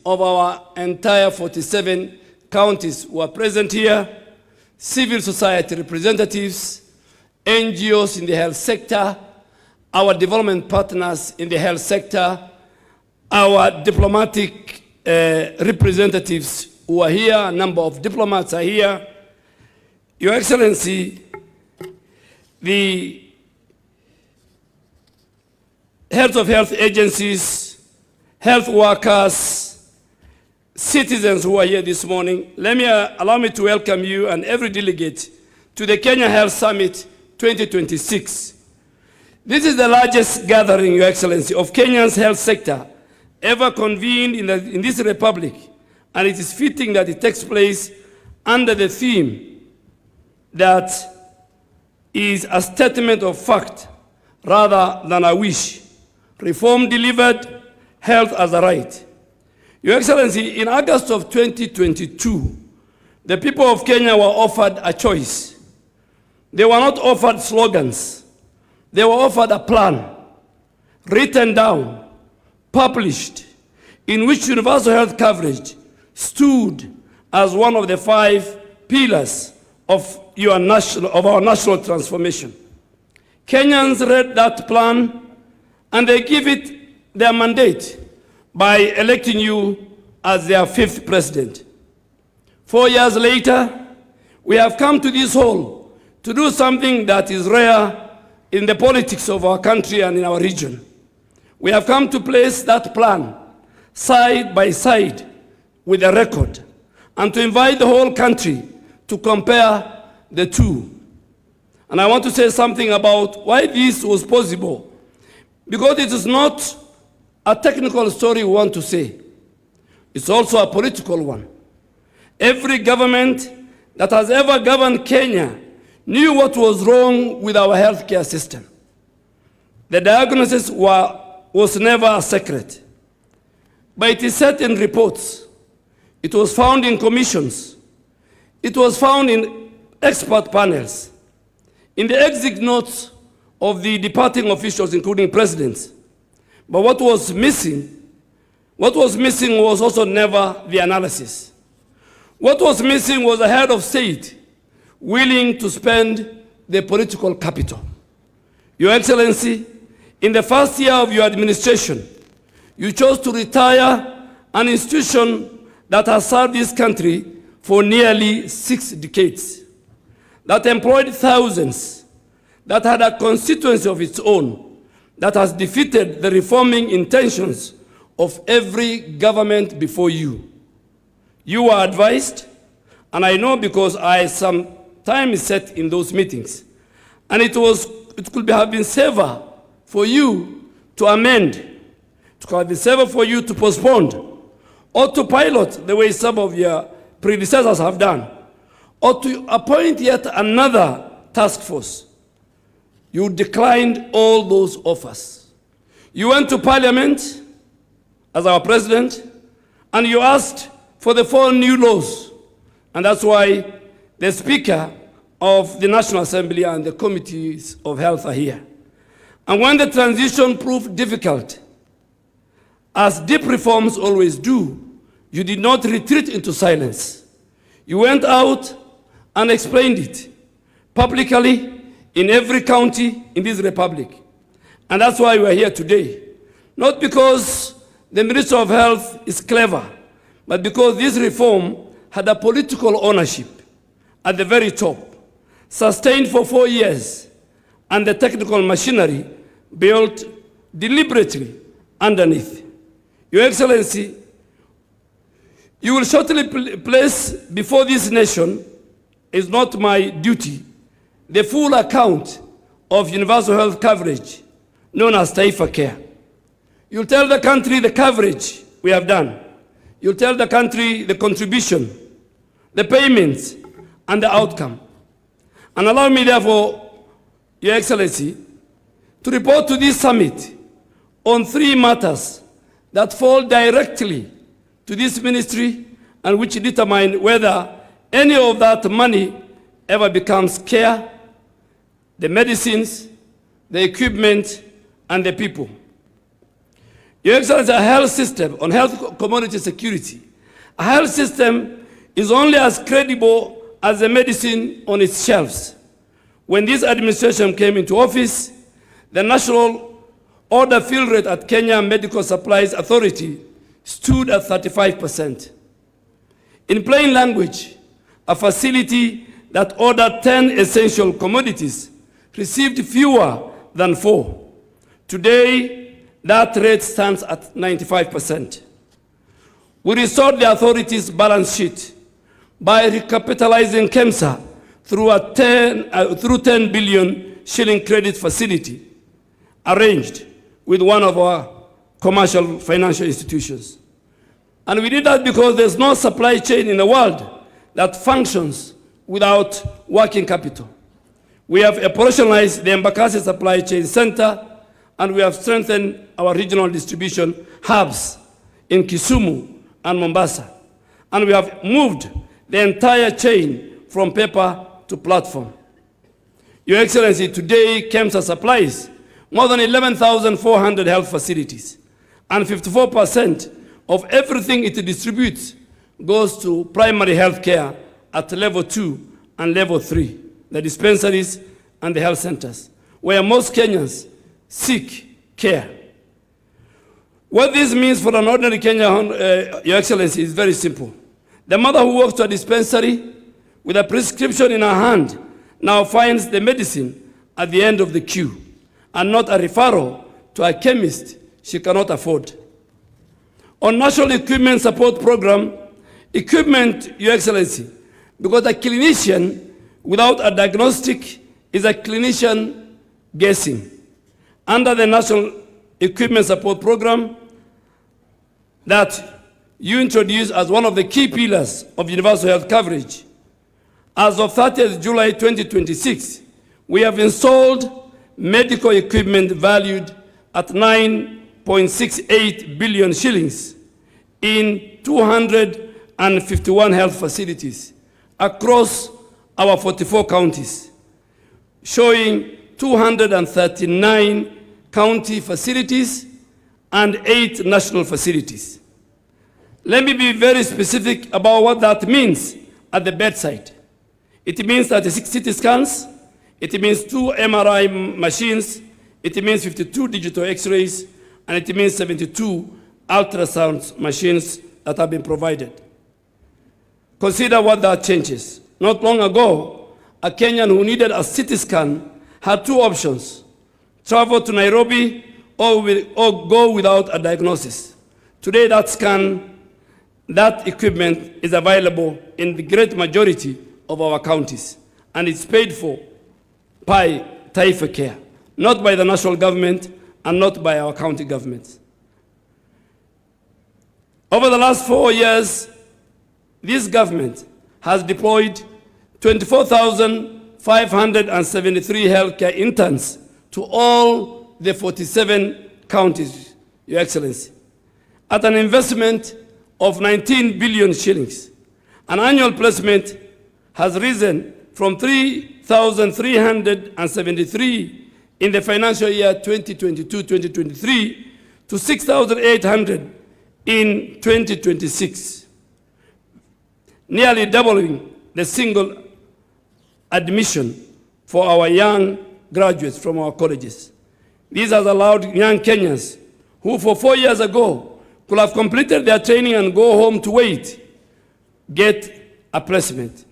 of our entire 47 counties who are present here, civil society representatives, NGOs in the health sector, our development partners in the health sector, our diplomatic representatives who are here, a number of diplomats are here. Your Excellency, the heads of health agencies, health workers, citizens who are here this morning, allow me to welcome you and every delegate to the Kenya Health Summit 2026. This is the largest gathering, Your Excellency, of Kenya's health sector ever convened in this republic, and it is fitting that it takes place under the theme that is a statement of fact rather than a wish. Reform delivered, health as a right. Your Excellency, in August of 2022, the people of Kenya were offered a choice. They were not offered slogans. They were offered a plan, written down, published, in which universal health coverage stood as one of the 5 pillars of our national transformation. Kenyans read that plan and they give it their mandate by electing you as their 5th president. 4 years later, we have come to this hall to do something that is rare in the politics of our country and in our region. We have come to place that plan side by side with a record and to invite the whole country to compare the two. And I want to say something about why this was possible, because it is not a technical story we want to say. It's also a political one. Every government that has ever governed Kenya knew what was wrong with our healthcare system. The diagnosis was never a secret, but it is set in reports. It was found in commissions. It was found in expert panels, in the exit notes of the departing officials, including presidents. But what was missing was also never the analysis. What was missing was a head of state willing to spend the political capital. Your Excellency, in the first year of your administration, you chose to retire an institution that has served this country for nearly 6 decades, that employed thousands, that had a constituency of its own, that has defeated the reforming intentions of every government before you. You were advised, and I know because some time is set in those meetings, and it could have been safer for you to amend, it could have been safer for you to postpone, or to pilot the way some of your predecessors have done, or to appoint yet another task force. You declined all those offers. You went to Parliament as our president, and you asked for the 4 new laws. And that's why the Speaker of the National Assembly and the Committees of Health are here. And when the transition proved difficult, as deep reforms always do, you did not retreat into silence. You went out and explained it publicly in every county in this republic. And that's why we are here today. Not because the Minister of Health is clever, but because this reform had a political ownership at the very top, sustained for 4 years, and the technical machinery built deliberately underneath. Your Excellency, you will shortly place before this nation, is not my duty, the full account of universal health coverage, known as Taifa Care. You'll tell the country the coverage we have done. You'll tell the country the contribution, the payments, and the outcome. And allow me, therefore, Your Excellency, to report to this summit on 3 matters that fall directly to this ministry and which determine whether any of that money ever becomes care, the medicines, the equipment, and the people. Your Excellency, a health system on health commodity security. A health system is only as credible as the medicine on its shelves. When this administration came into office, the national order fill rate at Kenya Medical Supplies Authority stood at 35%. In plain language, a facility that ordered 10 essential commodities received fewer than 4. Today, that rate stands at 95%. We restored the authority's balance sheet by recapitalizing KEMSA through 10 billion shilling credit facility arranged with one of our commercial financial institutions. And we did that because there's no supply chain in the world that functions without working capital. We have operationalized the Embakasi Supply Chain Center, and we have strengthened our regional distribution hubs in Kisumu and Mombasa. And we have moved the entire chain from paper to platform. Your Excellency, today KEMSA supplies more than 11,400 health facilities, and 54% of everything it distributes goes to primary health care at level 2 and level 3, the dispensaries and the health centers, where most Kenyans seek care. What this means for an ordinary Kenyan, Your Excellency, is very simple. The mother who walks to a dispensary with a prescription in her hand now finds the medicine at the end of the queue, and not a referral to a chemist she cannot afford. On National Equipment Support Program, equipment, Your Excellency, because a clinician without a diagnostic is a clinician guessing. Under the National Equipment Support Program that you introduced as one of the key pillars of universal health coverage, as of 30th July 2026, we have installed medical equipment valued at 9.68 billion shillings in 251 health facilities across our 44 counties, showing 239 county facilities and 8 national facilities. Let me be very specific about what that means at the bedside. It means 36 CT scans, it means 2 MRI machines, it means 52 digital X-rays, and it means 72 ultrasound machines that have been provided. Consider what that changes. Not long ago, a Kenyan who needed a CT scan had 2 options: travel to Nairobi or go without a diagnosis. Today, that equipment is available in the great majority of our counties, and it's paid for by Taifa Care, not by the national government and not by our county governments. Over the last 4 years, this government has deployed 24,573 healthcare interns to all the 47 counties, Your Excellency, at an investment of 19 billion shillings. An annual placement has risen from 3,373 in the financial year 2022-2023 to 6,800 in 2026, nearly doubling the single admission for our young graduates from our colleges. This has allowed young Kenyans who for 4 years ago could have completed their training and go home to wait, get a placement.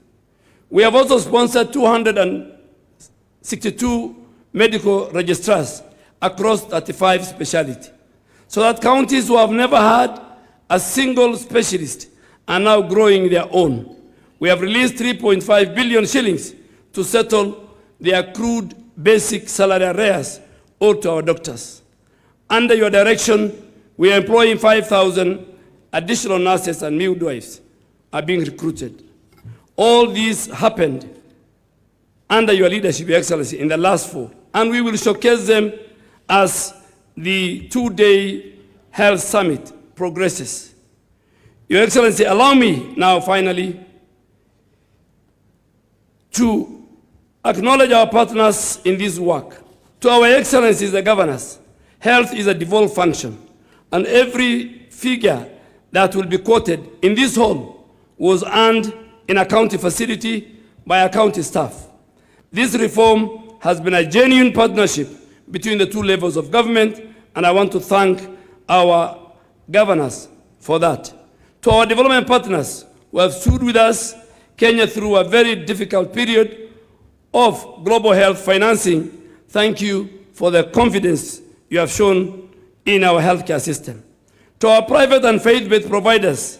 We have also sponsored 262 medical registrars across 35 specialties, so that counties who have never had a single specialist are now growing their own. We have released 3.5 billion shillings to settle the accrued basic salary arrears owed to our doctors. Under your direction, we are employing 5,000 additional nurses and midwives are being recruited. All this happened under your leadership, Your Excellency, in the last 4, and we will showcase them as the 2-day health summit progresses. Your Excellency, allow me now finally to acknowledge our partners in this work. To our Excellencies, the governors, health is a devolved function, And every figure that will be quoted in this hall was earned in a county facility by a county staff. This reform has been a genuine partnership between the two levels of government, and I want to thank our governors for that. To our development partners who have stood with us, Kenya, through a very difficult period of global health financing, thank you for the confidence you have shown in our healthcare system. To our private and faith-based providers,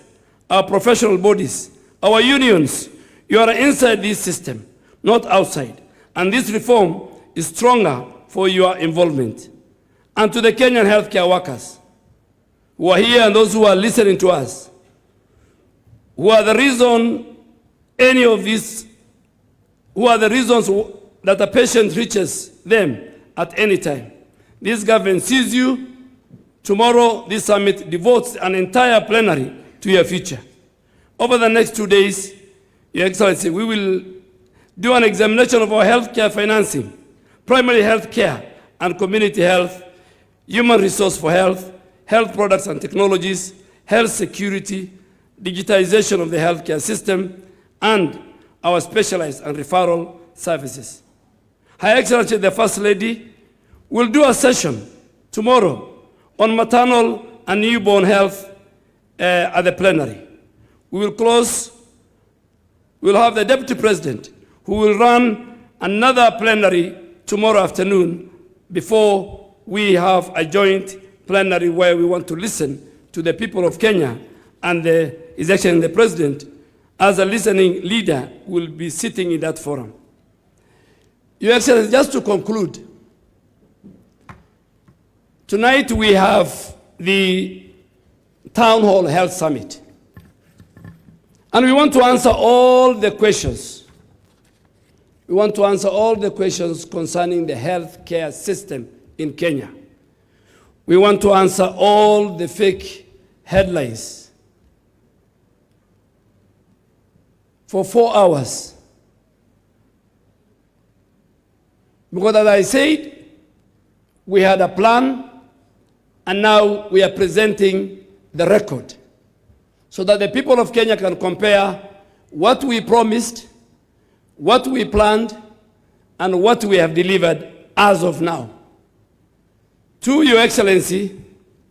our professional bodies, our unions, you are inside this system, not outside. And this reform is stronger for your involvement. And to the Kenyan healthcare workers who are here and those who are listening to us, who are the reason any of this, who are the reasons that a patient reaches them at any time. This government sees you. Tomorrow, this summit devotes an entire plenary to your future. Over the next 2 days, Your Excellency, we will do an examination of our healthcare financing, primary health care and community health, human resource for health, health products and technologies, health security, digitization of the healthcare system, and our specialized and referral services. Her Excellency, the First Lady, will do a session tomorrow on maternal and newborn health at the plenary. We will close, we'll have the Deputy President who will run another plenary tomorrow afternoon before we have a joint plenary where we want to listen to the people of Kenya, and His Excellency the President, as a listening leader, will be sitting in that forum. Your Excellency, just to conclude, tonight we have the Town Hall Health Summit. And we want to answer all the questions. We want to answer all the questions concerning the healthcare system in Kenya. We want to answer all the fake headlines. For 4 hours. Because as I said, we had a plan, and now we are presenting the record so that the people of Kenya can compare what we promised, what we planned, and what we have delivered as of now. To Your Excellency,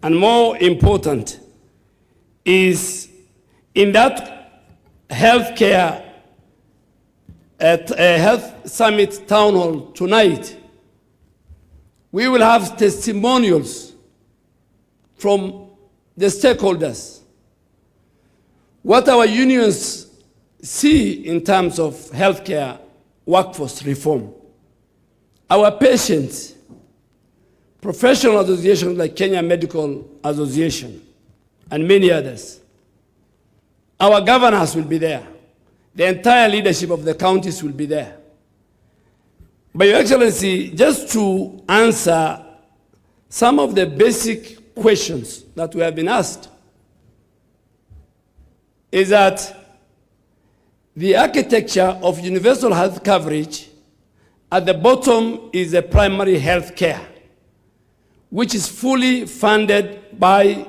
and more important, is in that healthcare at a Health Summit Town Hall tonight, we will have testimonials from the stakeholders, what our unions see in terms of healthcare workforce reform. Our patients, professional associations like Kenya Medical Association and many others. Our governors will be there. The entire leadership of the counties will be there. But Your Excellency, just to answer some of the basic questions that we have been asked, is that the architecture of universal health coverage, at the bottom is a primary health care, which is fully funded by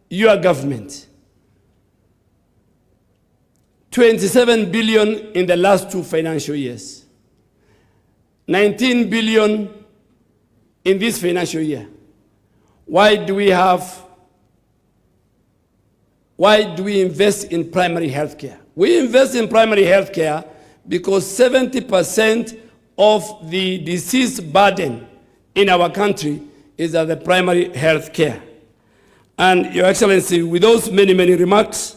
your government. 27 billion in the last 2 financial years. 19 billion in this financial year. Why do we invest in primary health care? We invest in primary health care because 70% of the disease burden in our country is at the primary health care. And Your Excellency, with those many remarks,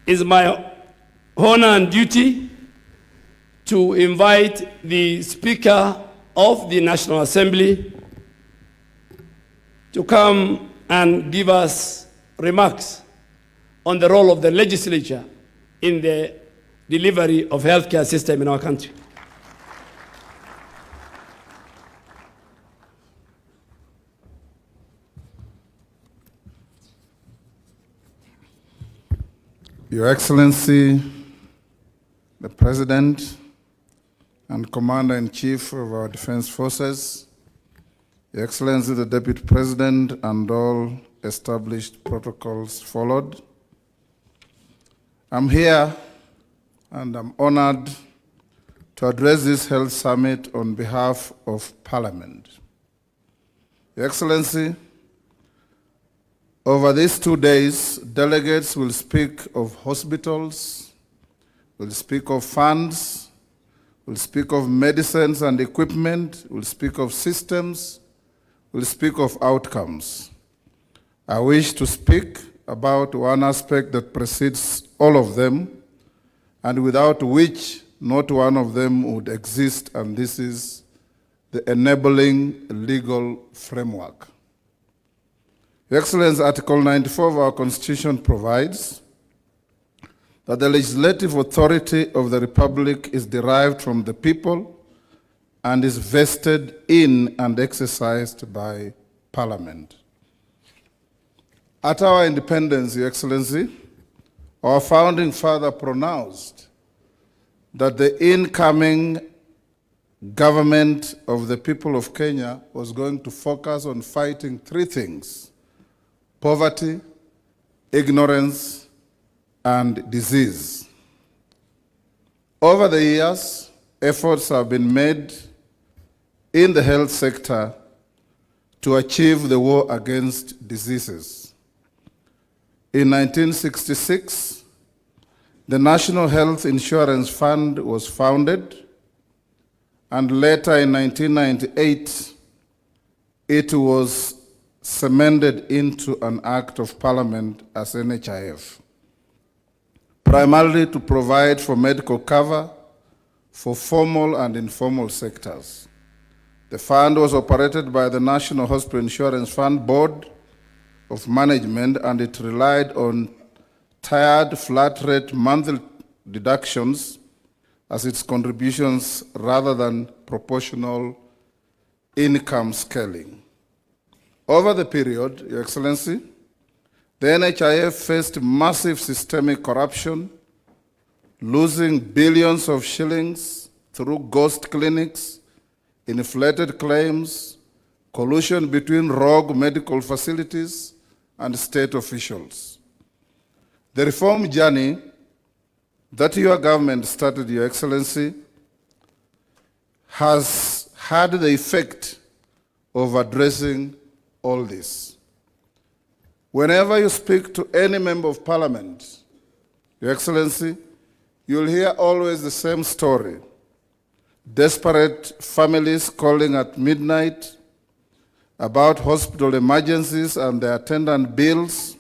it's my honor and duty to invite the Speaker of the National Assembly to come and give us remarks on the role of the legislature in the delivery of healthcare system in our country. Your Excellency, the President and Commander-in-Chief of our Defense Forces, Your Excellency, the Deputy President, and all established protocols followed. I'm here and I'm honored to address this health summit on behalf of Parliament. Your Excellency, over these 2 days, delegates will speak of hospitals, will speak of funds, will speak of medicines and equipment, will speak of systems, will speak of outcomes. I wish to speak about one aspect that precedes all of them, and without which not one of them would exist, and this is the enabling legal framework. Your Excellency, Article 94 of our Constitution provides that the legislative authority of the Republic is derived from the people and is vested in and exercised by Parliament. At our independence, Your Excellency, our founding father pronounced that the incoming government of the people of Kenya was going to focus on fighting three things: poverty, ignorance, and disease. Over the years, efforts have been made in the health sector to achieve the war against diseases. In 1966, the National Health Insurance Fund was founded, and later in 1998, it was cemented into an act of Parliament as NHIF, primarily to provide for medical cover for formal and informal sectors. The fund was operated by the National Hospital Insurance Fund Board of Management, and it relied on tiered flat rate monthly deductions as its contributions rather than proportional income scaling. Over the period, Your Excellency, the NHIF faced massive systemic corruption, losing billions of shillings through ghost clinics, inflated claims, collusion between rogue medical facilities and state officials. The reform journey that your government started, Your Excellency, has had the effect of addressing all this. Whenever you speak to any member of Parliament, Your Excellency, you'll hear always the same story. Desperate families calling at midnight about hospital emergencies and their attendant bills,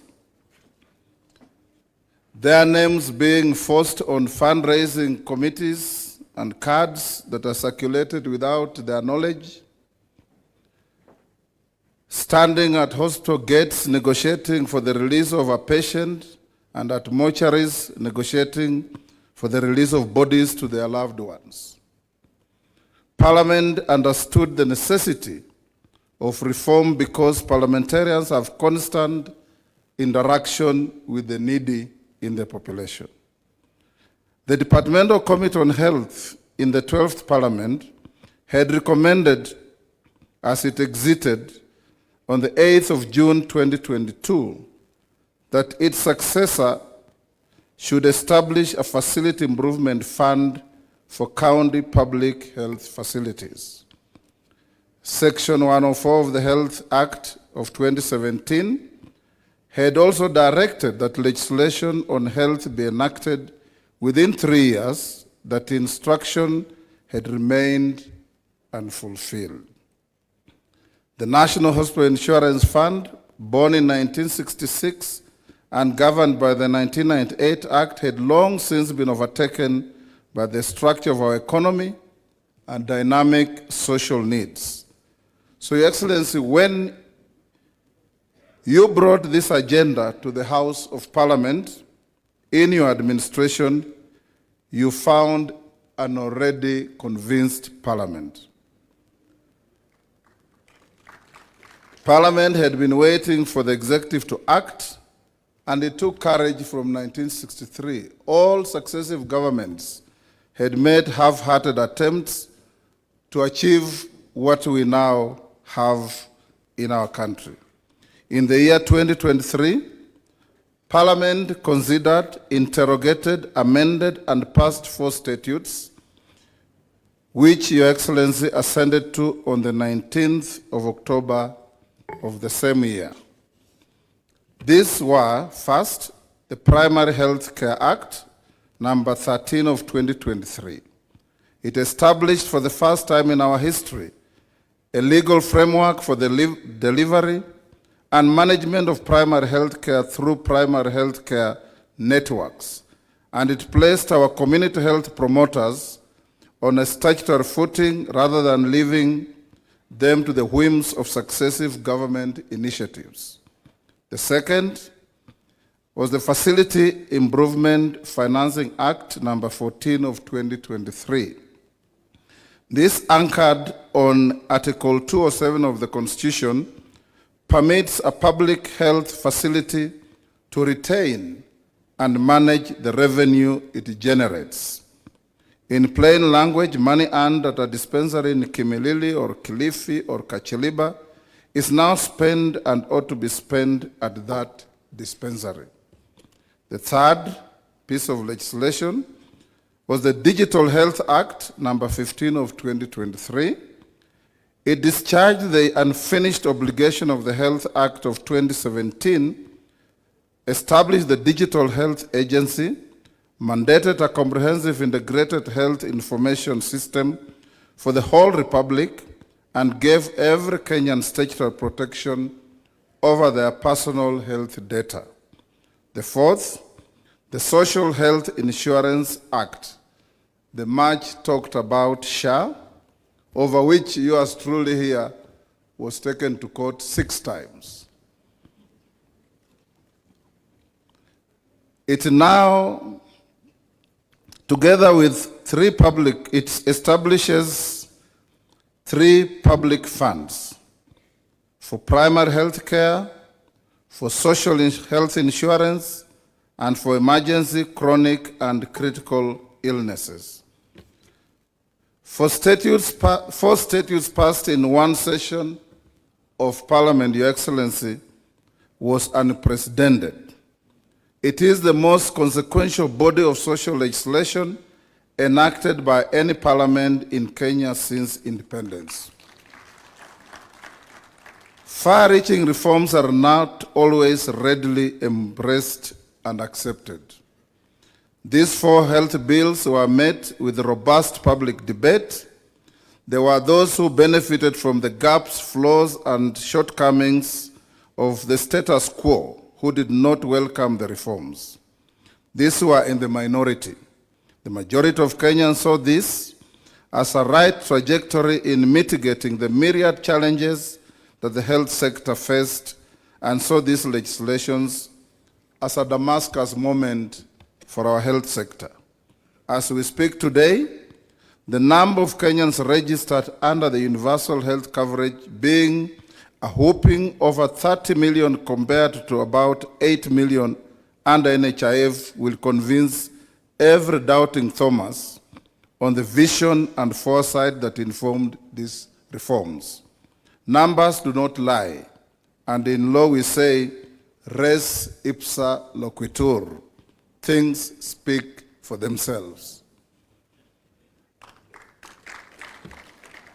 their names being forced on fundraising committees and cards that are circulated without their knowledge, standing at hospital gates negotiating for the release of a patient, and at mortuaries negotiating for the release of bodies to their loved ones. Parliament understood the necessity of reform because parliamentarians have constant interaction with the needy in the population. The Departmental Committee on Health in the 12th Parliament had recommended, as it exited on the 8th of June 2022, that its successor should establish a facility improvement fund for county public health facilities. Section 104 of the Health Act of 2017 had also directed that legislation on health be enacted within 3 years. That instruction had remained unfulfilled. The National Hospital Insurance Fund, born in 1966 and governed by the 1998 Act, had long since been overtaken by the structure of our economy and dynamic social needs. So, Your Excellency, when you brought this agenda to the House of Parliament in your administration, you found an already convinced Parliament. Parliament had been waiting for the executive to act, and it took courage from 1963. All successive governments had made half-hearted attempts to achieve what we now have in our country. In the year 2023, Parliament considered, interrogated, amended, and passed 4 statutes, which Your Excellency assented to on the 19th of October of the same year. These were, first, the Primary Health Care Act, number 13 of 2023. It established for the first time in our history a legal framework for the delivery and management of primary health care through primary health care networks, and it placed our community health promoters on a statutory footing rather than leaving them to the whims of successive government initiatives. The second was the Facility Improvement Financing Act, number 14 of 2023. This, anchored on Article 207 of the Constitution, permits a public health facility to retain and manage the revenue it generates. In plain language, money earned at a dispensary in Kimilili or Kilifi or Kachiliba is now spent and ought to be spent at that dispensary. The third piece of legislation was the Digital Health Act, number 15 of 2023. It discharged the unfinished obligation of the Health Act of 2017, established the Digital Health Agency, mandated a comprehensive integrated health information system for the whole Republic, and gave every Kenyan statutory protection over their personal health data. The fourth, the Social Health Insurance Act, the much talked about SHA, over which yours truly here was taken to court 6 times. It now, together with it establishes 3 public funds for primary health care, for social health insurance, and for emergency, chronic, and critical illnesses. 4 statutes passed in one session of Parliament, Your Excellency, was unprecedented. It is the most consequential body of social legislation enacted by any parliament in Kenya since independence. Far-reaching reforms are not always readily embraced and accepted. These 4 health bills were met with robust public debate. There were those who benefited from the gaps, flaws, and shortcomings of the status quo who did not welcome the reforms. These were in the minority. The majority of Kenyans saw this as a right trajectory in mitigating the myriad challenges that the health sector faced, and saw these legislations as a Damascus moment for our health sector. As we speak today, the number of Kenyans registered under the universal health coverage being a whopping over 30 million compared to about 8 million under NHIF will convince every doubting Thomas on the vision and foresight that informed these reforms. Numbers do not lie, and in law we say, res ipsa loquitur. Things speak for themselves.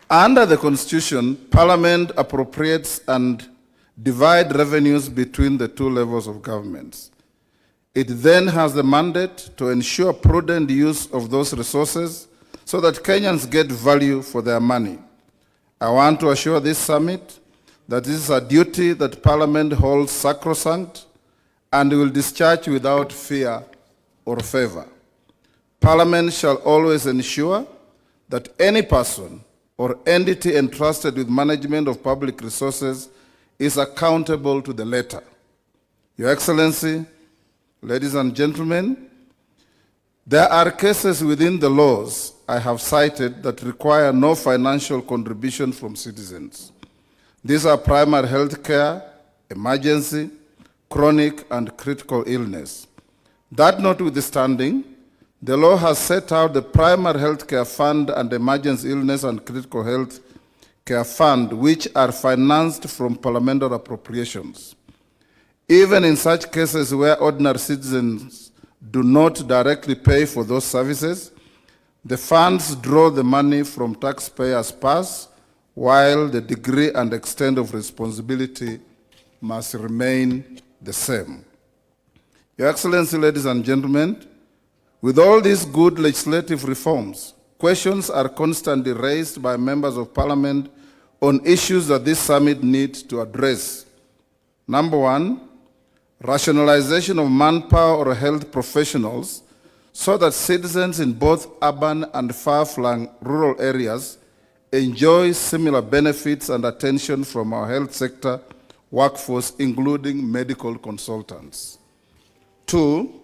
Under the Constitution, Parliament appropriates and divides revenues between the 2 levels of governments. It then has the mandate to ensure prudent use of those resources so that Kenyans get value for their money. I want to assure this summit that this is a duty that Parliament holds sacrosanct and will discharge without fear or favor. Parliament shall always ensure that any person or entity entrusted with management of public resources is accountable to the letter. Your Excellency, ladies and gentlemen, there are cases within the laws I have cited that require no financial contribution from citizens. These are primary health care, emergency, chronic, and critical illness. That notwithstanding, the law has set out the primary health care fund and emergency illness and critical health Care Fund, which are financed from parliamentary appropriations. Even in such cases where ordinary citizens do not directly pay for those services, the funds draw the money from taxpayers' purse, while the degree and extent of responsibility must remain the same. Your Excellency, ladies and gentlemen, with all these good legislative reforms, questions are constantly raised by members of parliament on issues that this summit needs to address. Number one, rationalization of manpower or health professionals so that citizens in both urban and far-flung rural areas enjoy similar benefits and attention from our health sector workforce, including medical consultants. Two,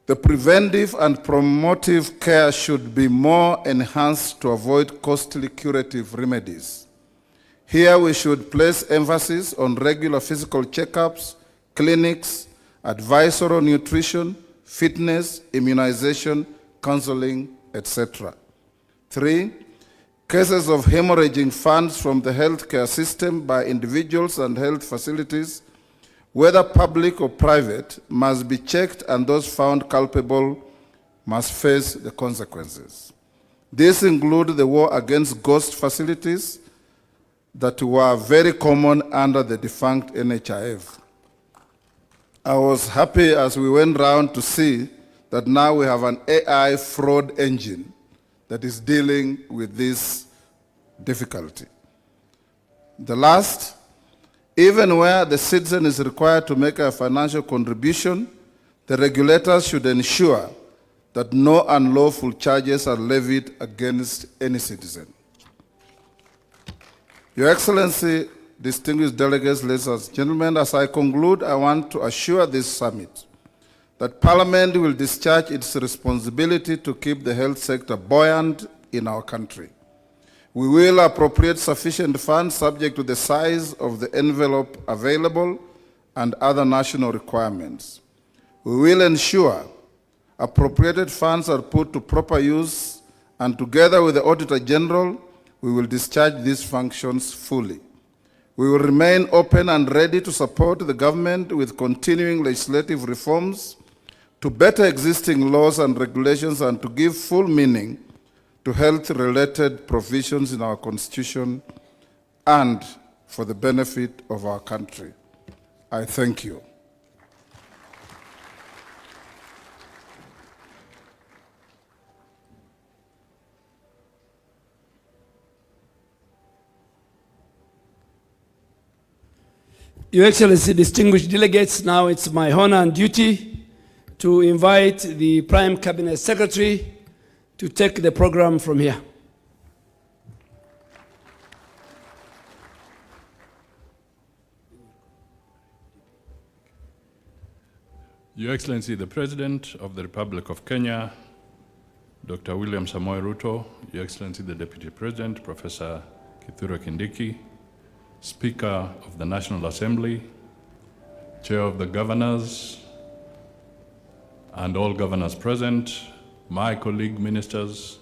the preventive and promotive care should be more enhanced to avoid costly curative remedies. Here we should place emphasis on regular physical checkups, clinics, advisory nutrition, fitness, immunization, counseling, etc. Three, cases of hemorrhaging funds from the healthcare system by individuals and health facilities, whether public or private, must be checked, and those found culpable must face the consequences. These include the war against ghost facilities that were very common under the defunct NHIF. I was happy as we went round to see that now we have an AI fraud engine that is dealing with this difficulty. The last, even where the citizen is required to make a financial contribution, the regulators should ensure that no unlawful charges are levied against any citizen. Your Excellency, distinguished delegates, ladies and gentlemen, as I conclude, I want to assure this summit that Parliament will discharge its responsibility to keep the health sector buoyant in our country. We will appropriate sufficient funds subject to the size of the envelope available and other national requirements. We will ensure appropriated funds are put to proper use, and together with the Auditor General, we will discharge these functions fully. We will remain open and ready to support the government with continuing legislative reforms to better existing laws and regulations and to give full meaning to health-related provisions in our Constitution and for the benefit of our country. I thank you. Your Excellency, distinguished delegates, now it's my honor and duty to invite the Prime Cabinet Secretary to take the program from here. Your Excellency, the President of the Republic of Kenya, Dr. William Samoei Ruto, Your Excellency, the Deputy President, Professor Kithure Kindiki, Speaker of the National Assembly, Chair of the Governors, and all governors present, my colleague ministers,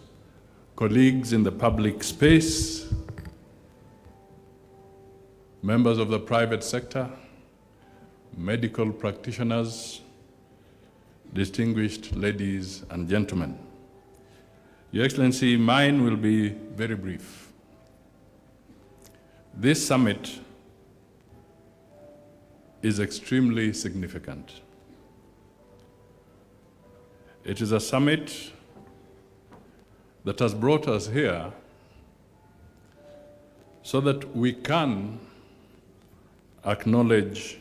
colleagues in the public space, members of the private sector, medical practitioners, distinguished ladies and gentlemen. Your Excellency, mine will be very brief. This summit is extremely significant. It is a summit that has brought us here so that we can acknowledge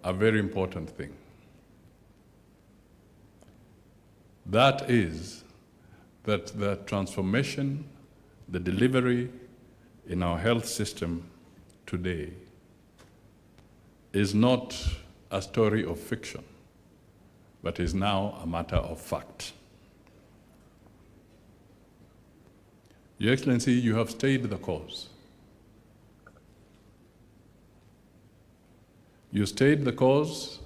a very important thing. That is that the transformation, the delivery in our health system today is not a story of fiction, but is now a matter of fact. Your Excellency, you have stayed the course. You stayed the course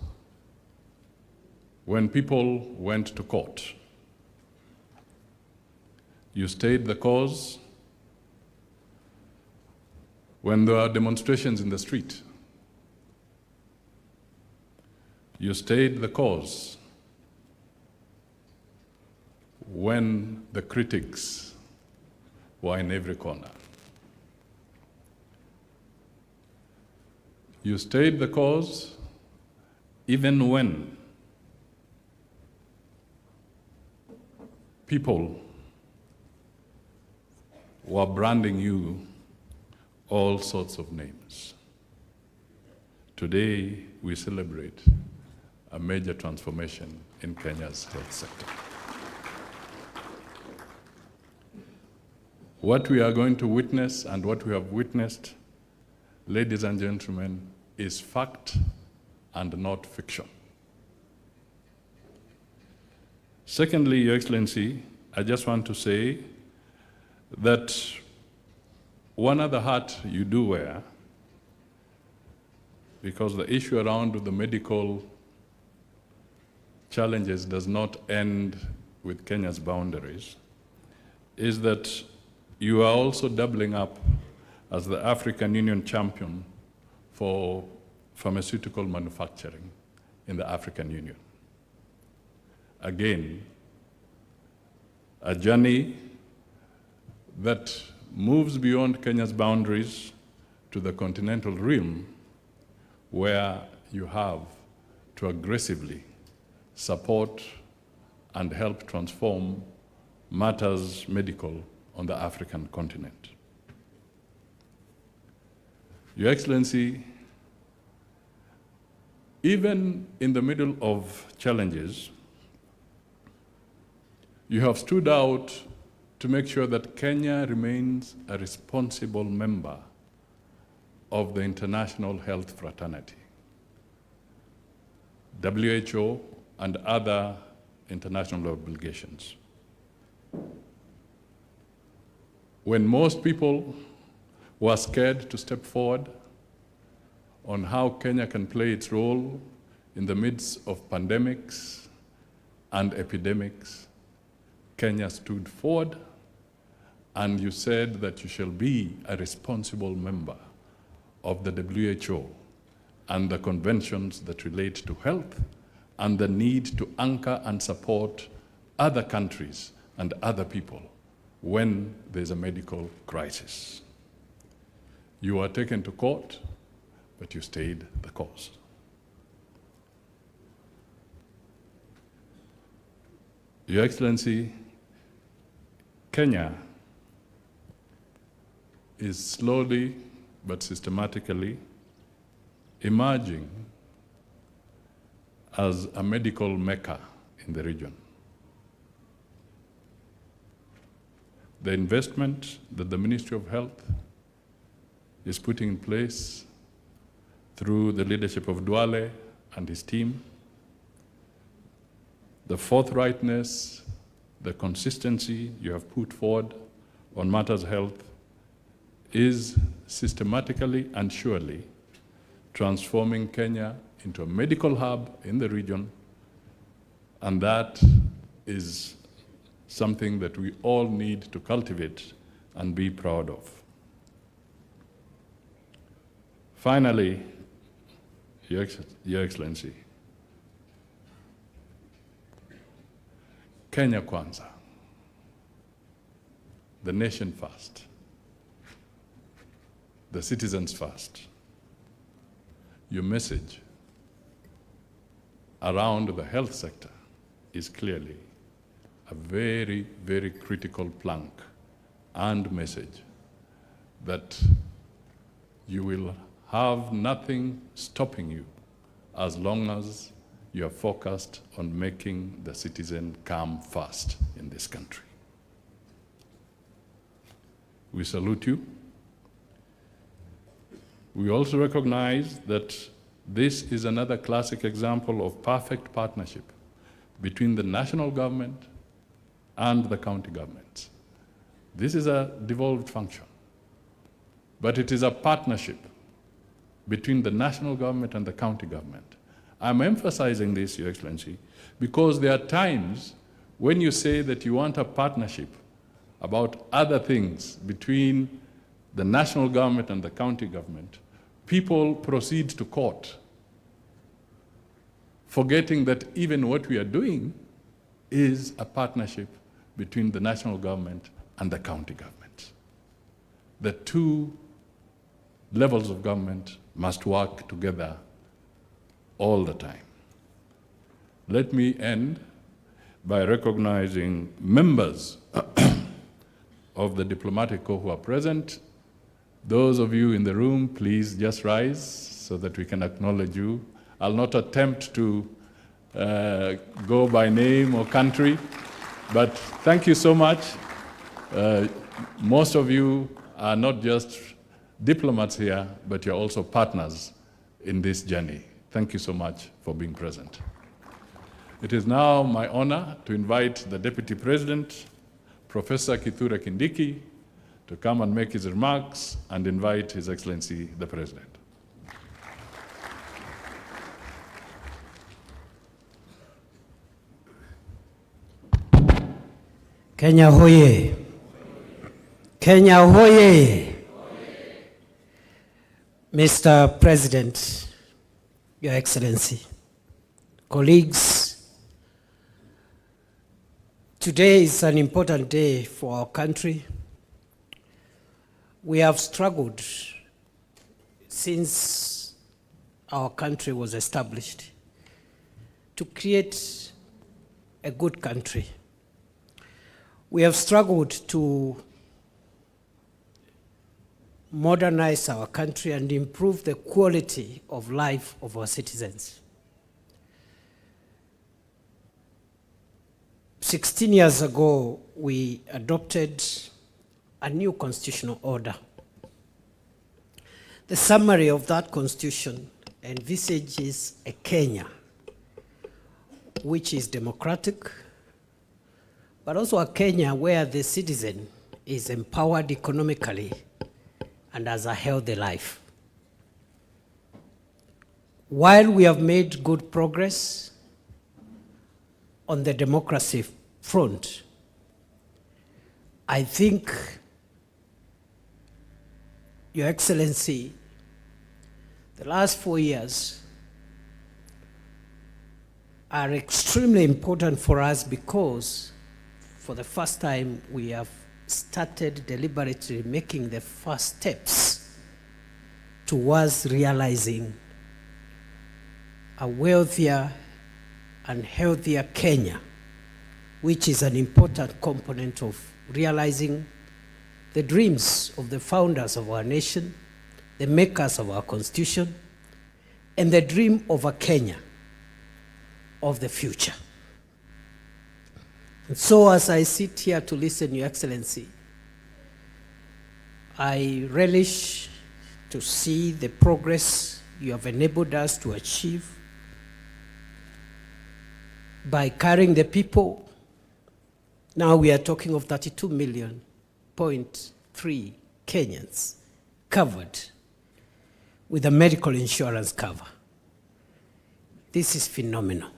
when people went to court. You stayed the cause when there are demonstrations in the street. You stayed the cause when the critics were in every corner. You stayed the cause even when people were branding you all sorts of names. Today, we celebrate a major transformation in Kenya's health sector. What we are going to witness and what we have witnessed, ladies and gentlemen, is fact and not fiction. Secondly, Your Excellency, I just want to say that one other hat you do wear, because the issue around the medical challenges does not end with Kenya's boundaries, is that you are also doubling up as the African Union champion for pharmaceutical manufacturing in the African Union. Again, a journey that moves beyond Kenya's boundaries to the continental realm, where you have to aggressively support and help transform matters medical on the African continent. Your Excellency, even in the middle of challenges, you have stood out to make sure that Kenya remains a responsible member of the international health fraternity, WHO and other international obligations. When most people were scared to step forward on how Kenya can play its role in the midst of pandemics and epidemics, Kenya stood forward and you said that you shall be a responsible member of the WHO and the conventions that relate to health and the need to anchor and support other countries and other people when there's a medical crisis. You were taken to court, but you stayed the course. Your Excellency, Kenya is slowly but systematically emerging as a medical mecca in the region. The investment that the Ministry of Health is putting in place through the leadership of Duale and his team, the forthrightness, the consistency you have put forward on matters health is systematically and surely transforming Kenya into a medical hub in the region, and that is something that we all need to cultivate and be proud of. Finally, Your Excellency, Kenya Kwanza, the nation first, the citizens first. Your message around the health sector is clearly a very, very critical plank and message that you will have nothing stopping you as long as you are focused on making the citizen come first in this country. We salute you. We also recognize that this is another classic example of perfect partnership between the national government and the county governments. This is a devolved function, but it is a partnership between the national government and the county government. I'm emphasizing this, Your Excellency, because there are times when you say that you want a partnership about other things between the national government and the county government, people proceed to court, forgetting that even what we are doing is a partnership between the national government and the county government. The two levels of government must work together all the time. Let me end by recognizing members of the diplomatic corps who are present. Those of you in the room, please just rise so that we can acknowledge you. I'll not attempt to go by name or country, but thank you so much. Most of you are not just diplomats here, but you're also partners in this journey. Thank you so much for being present. It is now my honor to invite the Deputy President, Professor Kithure Kindiki, to come and make his remarks and invite His Excellency the President. Kenya hoye! Kenya hoye! Mr. President, Your Excellency, colleagues, today is an important day for our country. We have struggled since our country was established to create a good country. We have struggled to modernize our country and improve the quality of life of our citizens. 16 years ago, we adopted a new constitutional order. The summary of that constitution envisages a Kenya which is democratic, but also a Kenya where the citizen is empowered economically and has a healthy life. While we have made good progress on the democracy front, I think, Your Excellency, the last 4 years are extremely important for us because for the first time we have started deliberately making the first steps towards realizing a wealthier and healthier Kenya, which is an important component of realizing the dreams of the founders of our nation, the makers of our constitution, and the dream of a Kenya of the future. And so as I sit here to listen, Your Excellency, I relish to see the progress you have enabled us to achieve by carrying the people. Now we are talking of 32.3 million Kenyans covered with a medical insurance cover. This is phenomenal.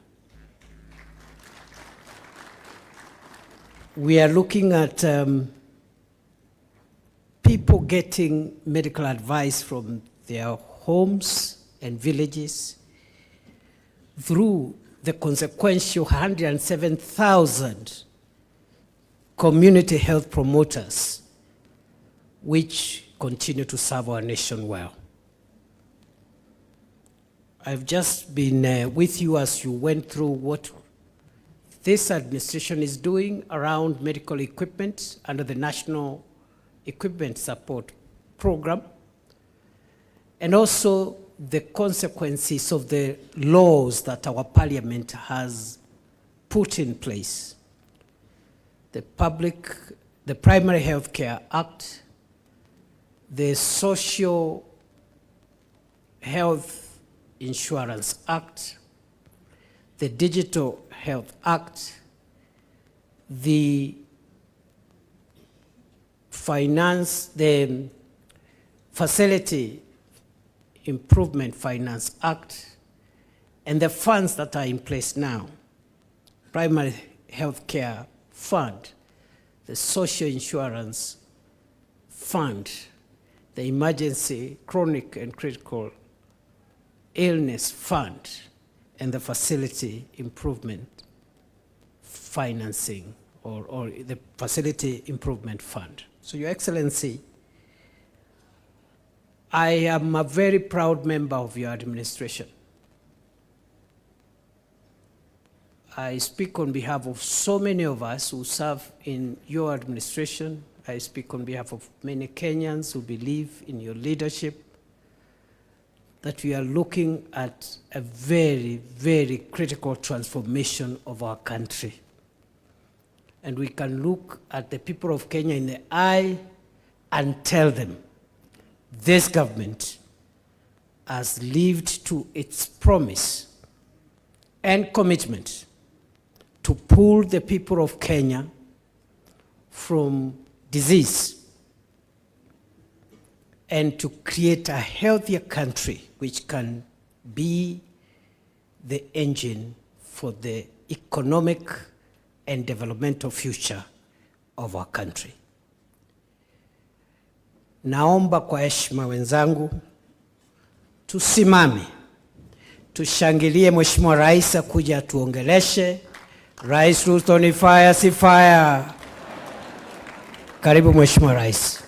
We are looking at people getting medical advice from their homes and villages through the consequential 107,000 community health promoters, which continue to serve our nation well. I've just been with you as you went through what this administration is doing around medical equipment under the National Equipment Support Program, and also the consequences of the laws that our parliament has put in place. The Primary Health Care Act, the Social Health Insurance Act, the Digital Health Act, the Facility Improvement Finance Act, and the funds that are in place now, Primary Health Care Fund, the social insurance fund, the emergency chronic and critical illness fund, and the facility improvement financing or the facility improvement fund. So, Your Excellency, I am a very proud member of your administration. I speak on behalf of so many of us who serve in your administration. I speak on behalf of many Kenyans who believe in your leadership, that we are looking at a very, very critical transformation of our country. And we can look at the people of Kenya in the eye and tell them, this government has lived to its promise and commitment to pull the people of Kenya from disease and to create a healthier country which can be the engine for the economic and developmental future of our country. Naomba kwa heshima wenzangu, tusimame, tushangilie Mheshimiwa Rais akuja atuongeleshe. Rais Ruto ni fire si fire. Karibu Mheshimiwa Rais.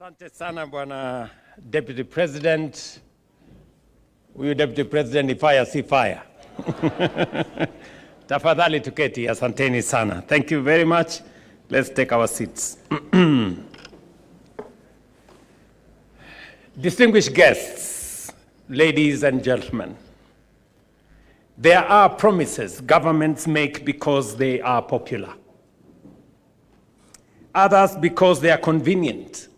Asante sana Bwana Deputy President. Huyu Deputy President ni fire si fire. Tafadhali tuketi, asanteni sana. Thank you very much. Let's take our seats. Distinguished guests, ladies and gentlemen, there are promises governments make because they are popular. Others because they are convenient.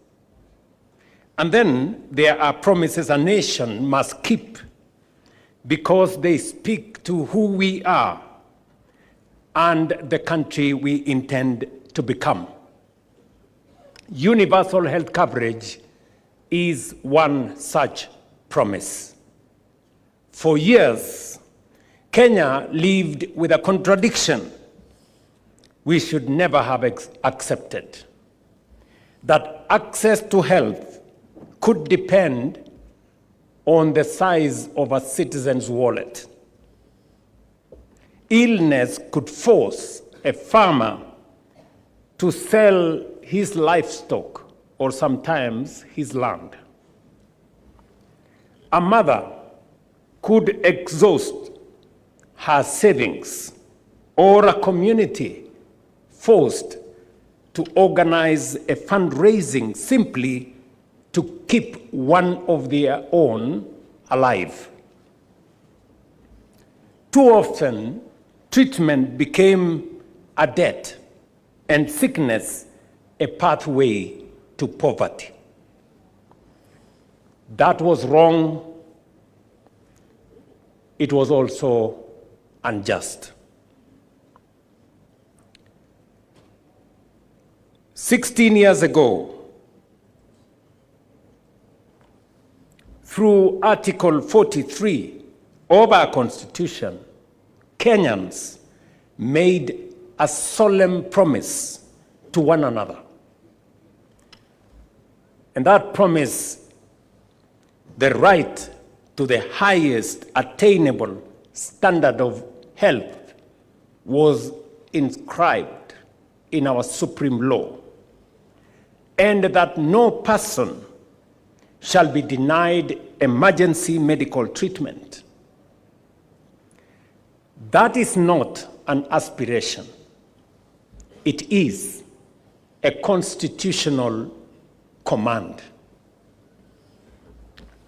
And then there are promises a nation must keep because they speak to who we are and the country we intend to become. Universal health coverage is one such promise. For years, Kenya lived with a contradiction we should never have accepted, that access to health could depend on the size of a citizen's wallet. Illness could force a farmer to sell his livestock or sometimes his land. A mother could exhaust her savings, or a community forced to organize a fundraising simply to keep one of their own alive. Too often, treatment became a debt and sickness a pathway to poverty. That was wrong. It was also unjust. 16 years ago, through Article 43 of our Constitution, Kenyans made a solemn promise to one another. And that promise, the right to the highest attainable standard of health, was inscribed in our supreme law, and that no person shall be denied emergency medical treatment. That is not an aspiration. It is a constitutional command.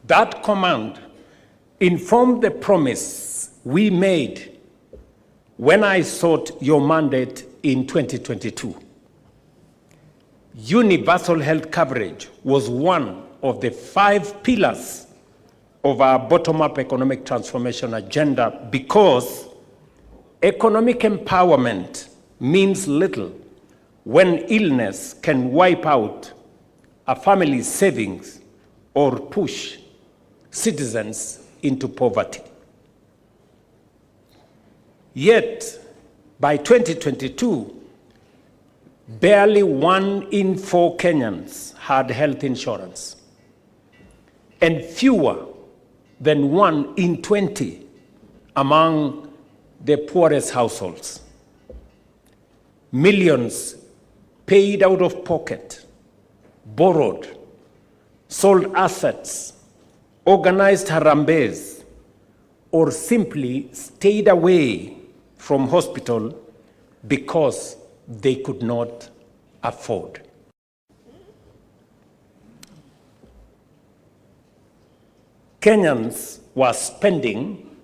That command informed the promise we made when I sought your mandate in 2022. Universal health coverage was one of the 5 pillars of our bottom-up economic transformation agenda, because economic empowerment means little when illness can wipe out a family's savings or push citizens into poverty. Yet, by 2022, barely 1 in 4 Kenyans had health insurance, and fewer than 1 in 20 among the poorest households. Millions paid out of pocket, borrowed, sold assets, organized harambees, or simply stayed away from hospital because they could not afford. Kenyans were spending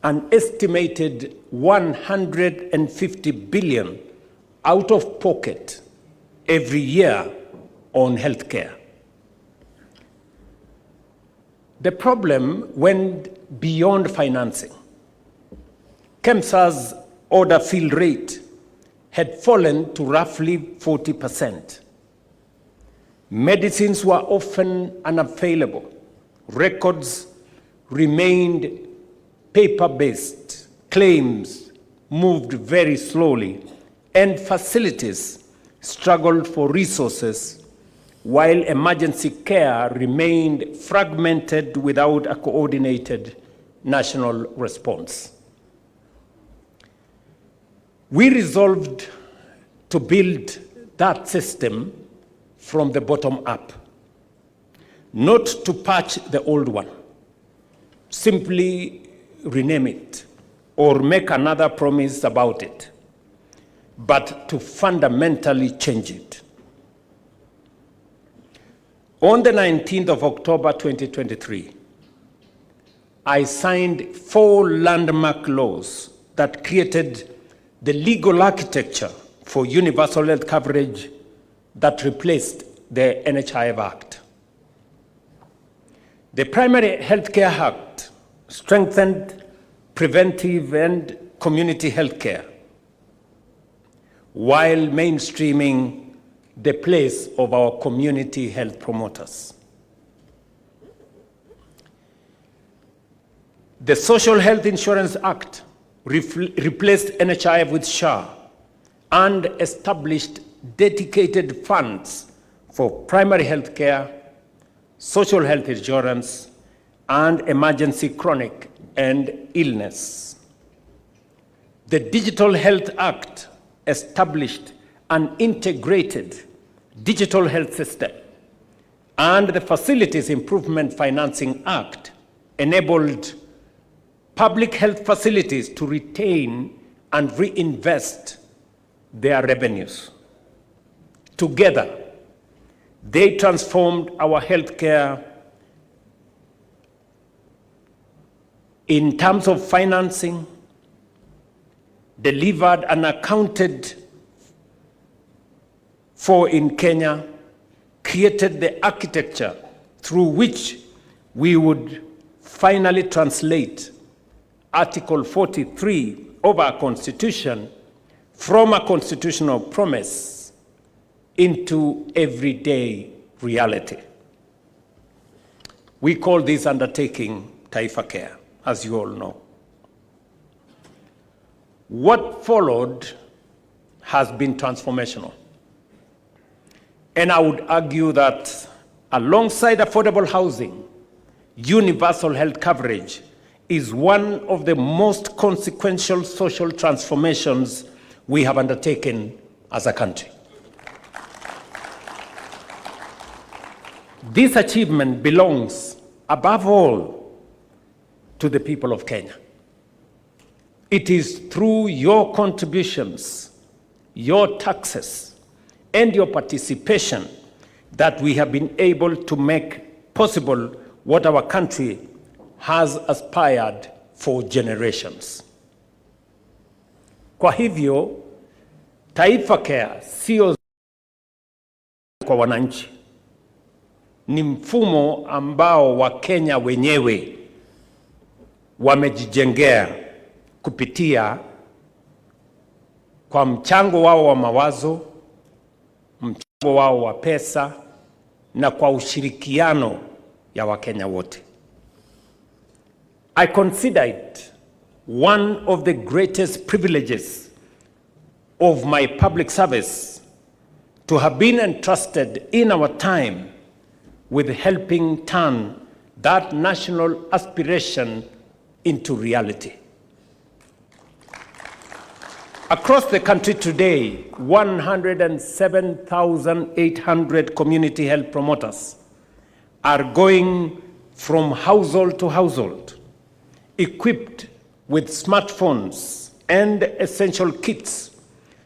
an estimated 150 billion out of pocket every year on healthcare. The problem went beyond financing. KEMSA's order fill rate had fallen to roughly 40%. Medicines were often unavailable. Records remained paper-based. Claims moved very slowly, and facilities struggled for resources, while emergency care remained fragmented without a coordinated national response. We resolved to build that system from the bottom up, not to patch the old one, simply rename it or make another promise about it, but to fundamentally change it. On the 19th of October 2023, I signed 4 landmark laws that created the legal architecture for universal health coverage that replaced the NHIF Act. The Primary Healthcare Act strengthened preventive and community health care, while mainstreaming the place of our community health promoters. The Social Health Insurance Act replaced NHIF with SHA and established dedicated funds for primary health care, social health insurance, and emergency chronic and illness. The Digital Health Act established an integrated digital health system, and the Facilities Improvement Financing Act enabled public health facilities to retain and reinvest their revenues. Together, they transformed our healthcare in terms of financing, delivered and accounted for in Kenya, created the architecture through which we would finally translate Article 43 of our Constitution from a constitutional promise into everyday reality. We call this undertaking Taifa Care, as you all know. What followed has been transformational. And I would argue that alongside affordable housing, universal health coverage is one of the most consequential social transformations we have undertaken as a country. This achievement belongs, above all, to the people of Kenya. It is through your contributions, your taxes, and your participation that we have been able to make possible what our country has aspired for generations. Kwa hivyo, Taifa Care sio kwa wananchi. Ni mfumo ambao Wakenya wenyewe wamejijengea kupitia kwa mchango wao wa mawazo, mchango wao wa pesa, na kwa ushirikiano ya Wakenya wote. I consider it one of the greatest privileges of my public service to have been entrusted in our time with helping turn that national aspiration into reality. Across the country today, 107,800 community health promoters are going from household to household, equipped with smartphones and essential kits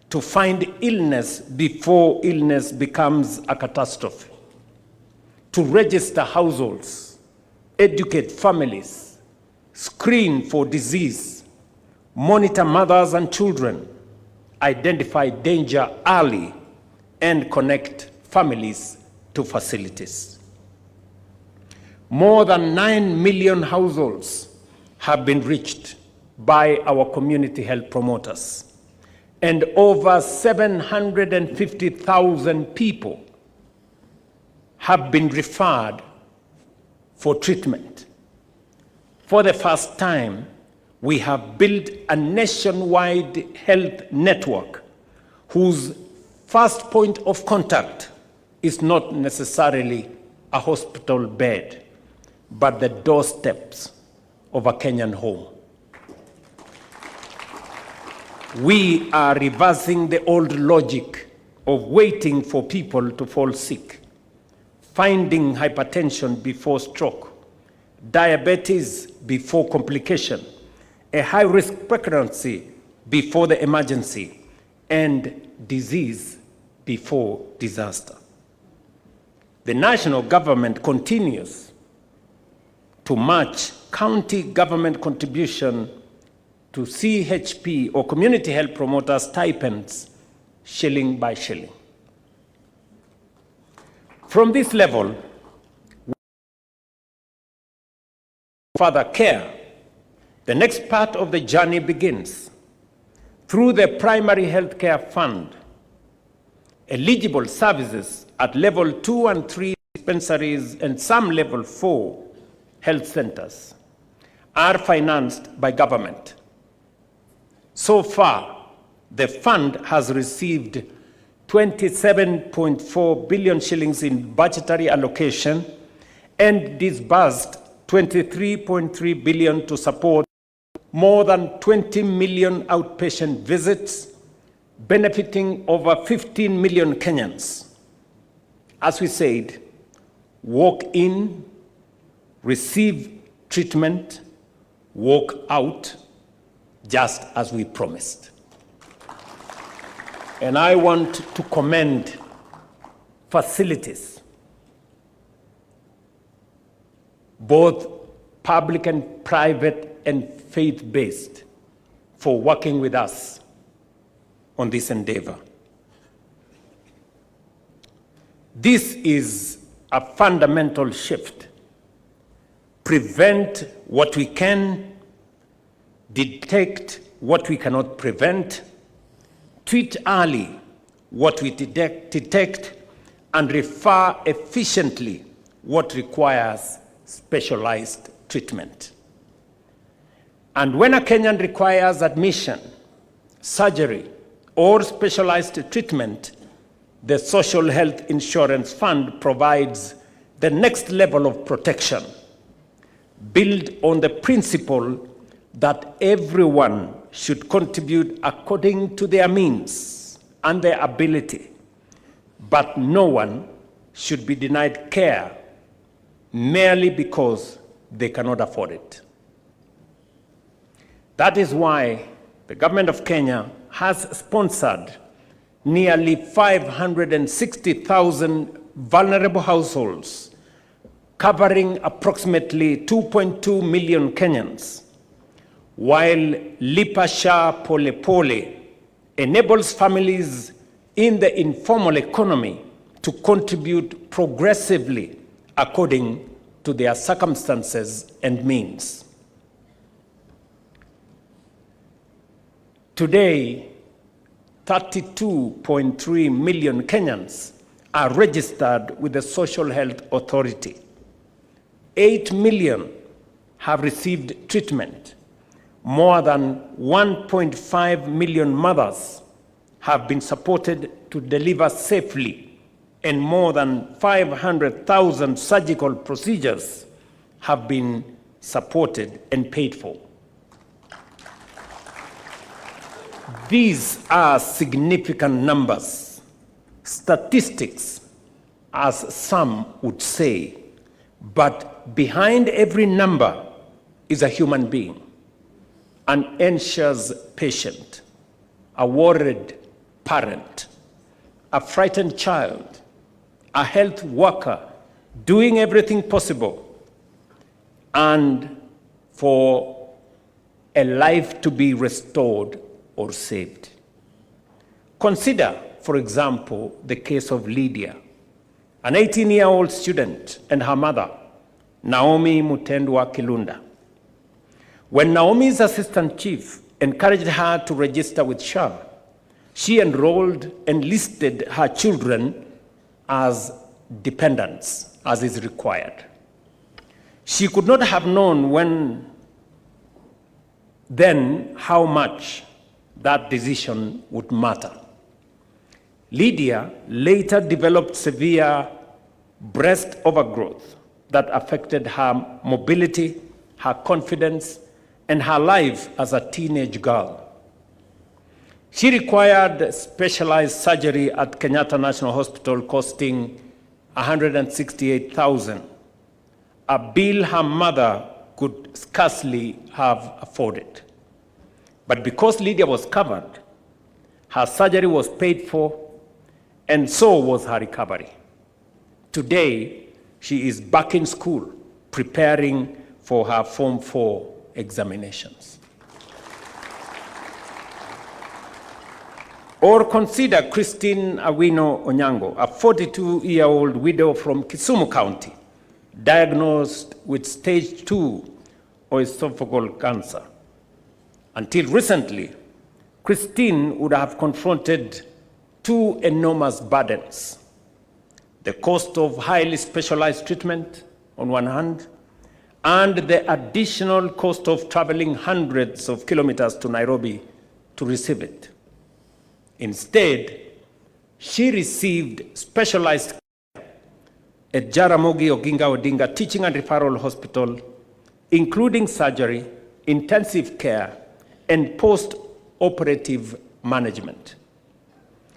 to find illness before illness becomes a catastrophe, to register households, educate families, screen for disease, monitor mothers and children, identify danger early, and connect families to facilities. More than 9 million households have been reached by our community health promoters, and over 750,000 people have been referred for treatment. For the first time, we have built a nationwide health network whose first point of contact is not necessarily a hospital bed, but the doorsteps of a Kenyan home. We are reversing the old logic of waiting for people to fall sick, finding hypertension before stroke, diabetes before complication, a high-risk pregnancy before the emergency, and disease before disaster. The national government continues to match county government contribution to CHP or community health promoters stipends shilling by shilling. From this level, further care, the next part of the journey begins. Through the Primary Health Care Fund, eligible services at level 2 and 3 dispensaries and some level 4 health centers are financed by government. So far, the fund has received 27.4 billion shillings in budgetary allocation and disbursed 23.3 billion to support more than 20 million outpatient visits, benefiting over 15 million Kenyans. As we said, walk in, receive treatment, walk out, just as we promised. And I want to commend facilities, both public and private and faith-based, for working with us on this endeavor. This is a fundamental shift. Prevent what we can, detect what we cannot prevent, treat early what we detect, and refer efficiently what requires specialized treatment. And when a Kenyan requires admission, surgery, or specialized treatment, the Social Health Insurance Fund provides the next level of protection, built on the principle that everyone should contribute according to their means and their ability, but no one should be denied care merely because they cannot afford it. That is why the government of Kenya has sponsored nearly 560,000 vulnerable households, covering approximately 2.2 million Kenyans, while Lipa Sha Pole Pole enables families in the informal economy to contribute progressively according to their circumstances and means. Today, 32.3 million Kenyans are registered with the Social Health Authority. 8 million have received treatment, more than 1.5 million mothers have been supported to deliver safely, and more than 500,000 surgical procedures have been supported and paid for. These are significant numbers, statistics, as some would say, but behind every number is a human being, an anxious patient, a worried parent, a frightened child, a health worker doing everything possible, and for a life to be restored or saved. Consider, for example, the case of Lydia, an 18-year-old student, and her mother, Naomi Mutendwa Kilunda. When Naomi's assistant chief encouraged her to register with SHA, she enrolled and listed her children as dependents, as is required. She could not have known then how much that decision would matter. Lydia later developed severe breast overgrowth that affected her mobility, her confidence, and her life as a teenage girl. She required specialized surgery at Kenyatta National Hospital costing $168,000, a bill her mother could scarcely have afforded. But because Lydia was covered, her surgery was paid for, and so was her recovery. Today, she is back in school, preparing for her Form 4 examinations. Or consider Christine Awino Onyango, a 42-year-old widow from Kisumu County, diagnosed with stage 2 esophageal cancer. Until recently, Christine would have confronted two enormous burdens: the cost of highly specialized treatment on one hand, and the additional cost of traveling hundreds of kilometers to Nairobi to receive it. Instead, she received specialized care at Jaramogi Oginga Odinga Teaching and Referral Hospital, including surgery, intensive care, and post-operative management.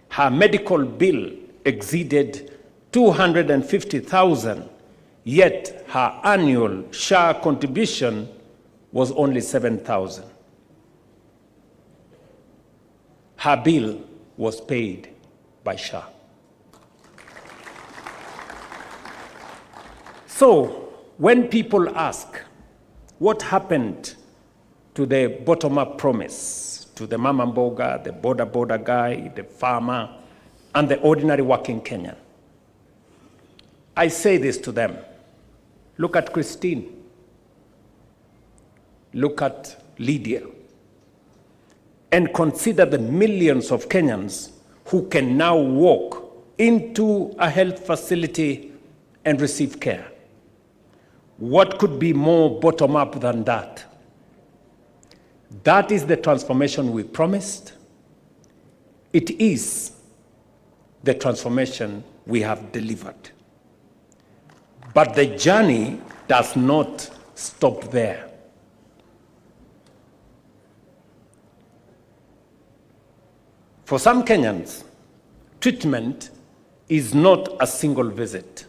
Her medical bill exceeded $250,000, yet her annual SHA contribution was only $7,000. Her bill was paid by SHA. So, when people ask, what happened to the bottom-up promise, to the mama mboga, the border guy, the farmer, and the ordinary working Kenyan? I say this to them: look at Christine, look at Lydia, and consider the millions of Kenyans who can now walk into a health facility and receive care. What could be more bottom-up than that? That is the transformation we promised. It is the transformation we have delivered. But the journey does not stop there. For some Kenyans, treatment is not a single visit,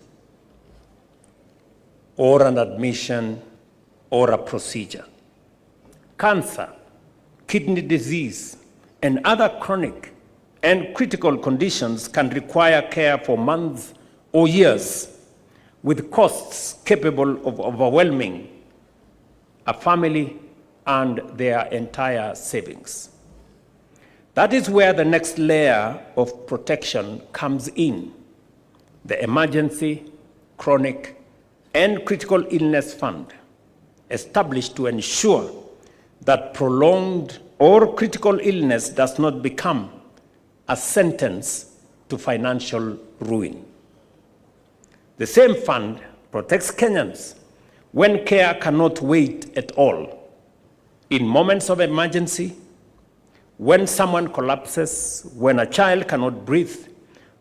or an admission, or a procedure. Cancer, kidney disease, and other chronic and critical conditions can require care for months or years, with costs capable of overwhelming a family and their entire savings. That is where the next layer of protection comes in: the Emergency, Chronic, and Critical Illness Fund, established to ensure that prolonged or critical illness does not become a sentence to financial ruin. The same fund protects Kenyans when care cannot wait at all, In moments of emergency, when someone collapses, when a child cannot breathe,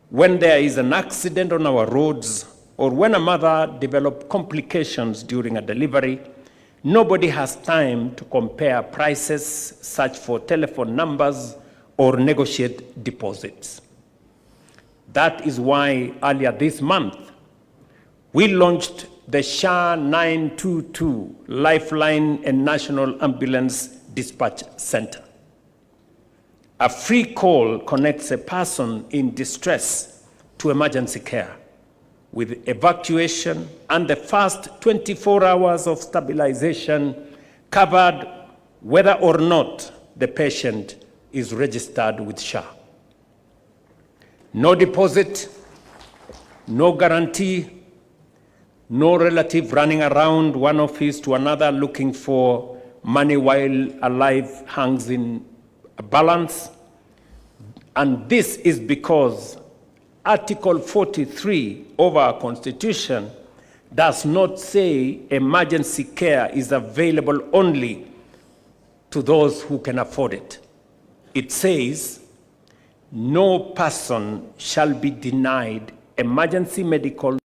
when there is an accident on our roads, or when a mother develops complications during a delivery, nobody has time to compare prices, search for telephone numbers, or negotiate deposits. That is why earlier this month, we launched the SHA 922 Lifeline and National Ambulance Dispatch Center. A free call connects a person in distress to emergency care with evacuation and the first 24 hours of stabilization covered whether or not the patient is registered with SHA. No deposit, no guarantee, no relative running around one office to another looking for money while a life hangs in a balance. And this is because Article 43 of our Constitution does not say emergency care is available only to those who can afford it. It says, no person shall be denied emergency medical